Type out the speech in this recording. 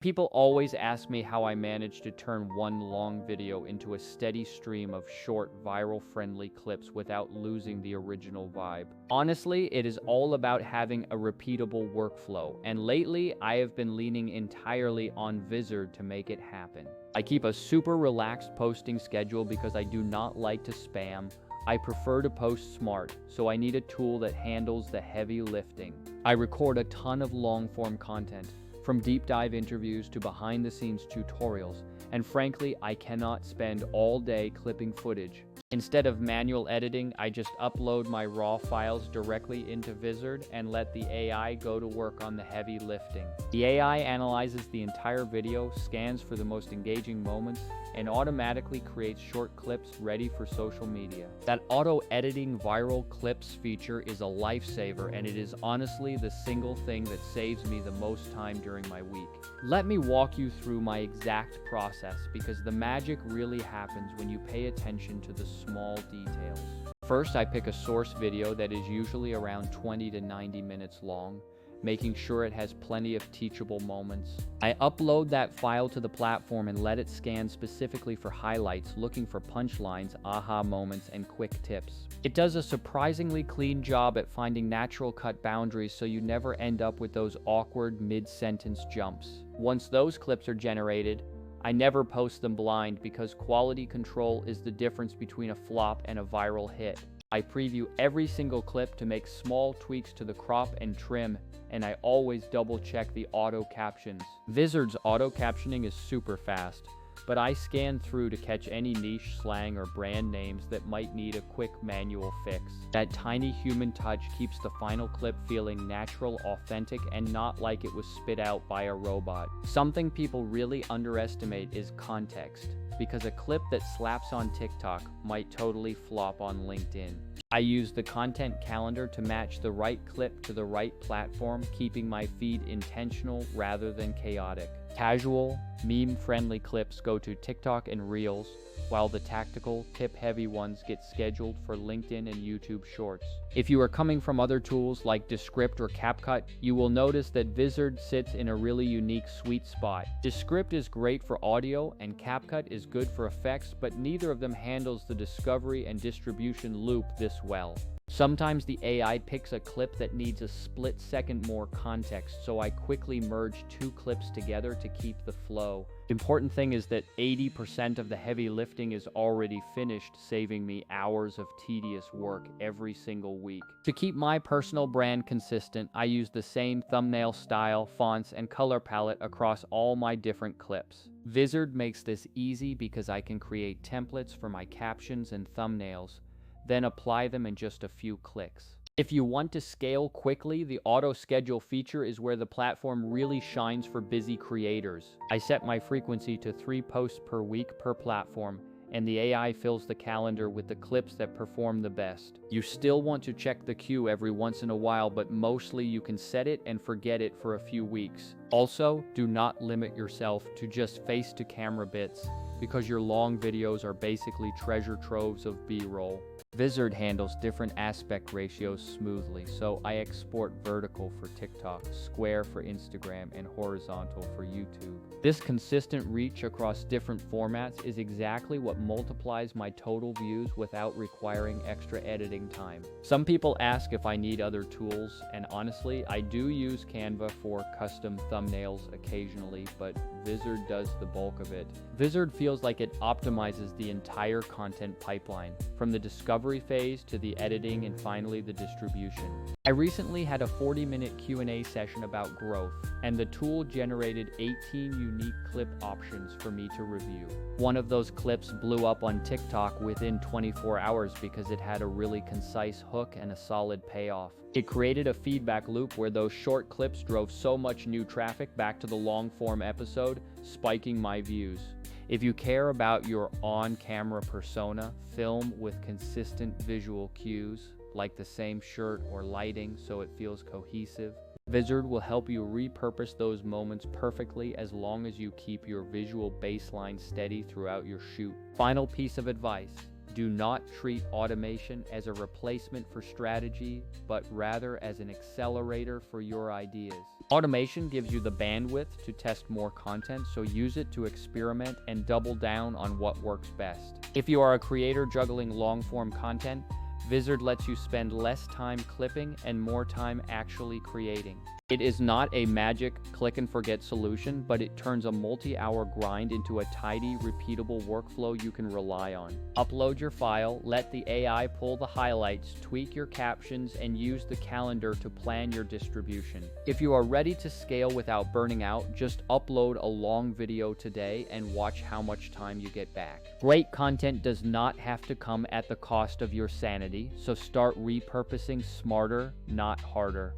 People always ask me how I manage to turn one long video into a steady stream of short, viral-friendly clips without losing the original vibe. Honestly, it is all about having a repeatable workflow, and lately, I have been leaning entirely on Vizard to make it happen. I keep a super relaxed posting schedule because I do not like to spam. I prefer to post smart, so I need a tool that handles the heavy lifting. I record a ton of long-form content, from deep dive interviews to behind the scenes tutorials, and frankly, I cannot spend all day clipping footage. Instead of manual editing, I just upload my raw files directly into Vizard and let the AI go to work on the heavy lifting. The AI analyzes the entire video, scans for the most engaging moments, and automatically creates short clips ready for social media. That auto-editing viral clips feature is a lifesaver, and it is honestly the single thing that saves me the most time during my week. Let me walk you through my exact process, because the magic really happens when you pay attention to the small details. First, I pick a source video that is usually around 20 to 90 minutes long, making sure it has plenty of teachable moments. I upload that file to the platform and let it scan specifically for highlights, looking for punchlines, aha moments, and quick tips. It does a surprisingly clean job at finding natural cut boundaries, so you never end up with those awkward mid-sentence jumps. Once those clips are generated, I never post them blind because quality control is the difference between a flop and a viral hit. I preview every single clip to make small tweaks to the crop and trim, and I always double check the auto captions. Vizard's auto captioning is super fast, but I scan through to catch any niche slang or brand names that might need a quick manual fix. That tiny human touch keeps the final clip feeling natural, authentic, and not like it was spit out by a robot. Something people really underestimate is context, because a clip that slaps on TikTok might totally flop on LinkedIn. I use the content calendar to match the right clip to the right platform, keeping my feed intentional rather than chaotic. Casual, meme-friendly clips go to TikTok and Reels, while the tactical, tip-heavy ones get scheduled for LinkedIn and YouTube Shorts. If you are coming from other tools like Descript or CapCut, you will notice that Vizard sits in a really unique sweet spot. Descript is great for audio and CapCut is good for effects, but neither of them handles the discovery and distribution loop this well. Sometimes the AI picks a clip that needs a split second more context, so I quickly merge two clips together to keep the flow. The important thing is that 80% of the heavy lifting is already finished, saving me hours of tedious work every single week. To keep my personal brand consistent, I use the same thumbnail style, fonts, and color palette across all my different clips. Vizard makes this easy because I can create templates for my captions and thumbnails, then apply them in just a few clicks. If you want to scale quickly, the auto schedule feature is where the platform really shines for busy creators. I set my frequency to 3 posts per week per platform, and the AI fills the calendar with the clips that perform the best. You still want to check the queue every once in a while, but mostly you can set it and forget it for a few weeks. Also, do not limit yourself to just face-to-camera bits, because your long videos are basically treasure troves of B-roll. Vizard handles different aspect ratios smoothly, so I export vertical for TikTok, square for Instagram, and horizontal for YouTube. This consistent reach across different formats is exactly what multiplies my total views without requiring extra editing time. Some people ask if I need other tools, and honestly, I do use Canva for custom thumbnails occasionally, but Vizard does the bulk of it. Vizard feels like it optimizes the entire content pipeline, from the discovery phase to the editing and finally the distribution. I recently had a 40-minute Q&A session about growth, and the tool generated 18 unique clip options for me to review. One of those clips blew up on TikTok within 24 hours because it had a really concise hook and a solid payoff. It created a feedback loop where those short clips drove so much new traffic back to the long-form episode, spiking my views. If you care about your on-camera persona, film with consistent visual cues, like the same shirt or lighting so it feels cohesive. Vizard will help you repurpose those moments perfectly as long as you keep your visual baseline steady throughout your shoot. Final piece of advice: Do not treat automation as a replacement for strategy, but rather as an accelerator for your ideas. Automation gives you the bandwidth to test more content, so use it to experiment and double down on what works best. If you are a creator juggling long-form content, Vizard lets you spend less time clipping and more time actually creating. It is not a magic click-and-forget solution, but it turns a multi-hour grind into a tidy, repeatable workflow you can rely on. Upload your file, let the AI pull the highlights, tweak your captions, and use the calendar to plan your distribution. If you are ready to scale without burning out, just upload a long video today and watch how much time you get back. Great content does not have to come at the cost of your sanity, so start repurposing smarter, not harder.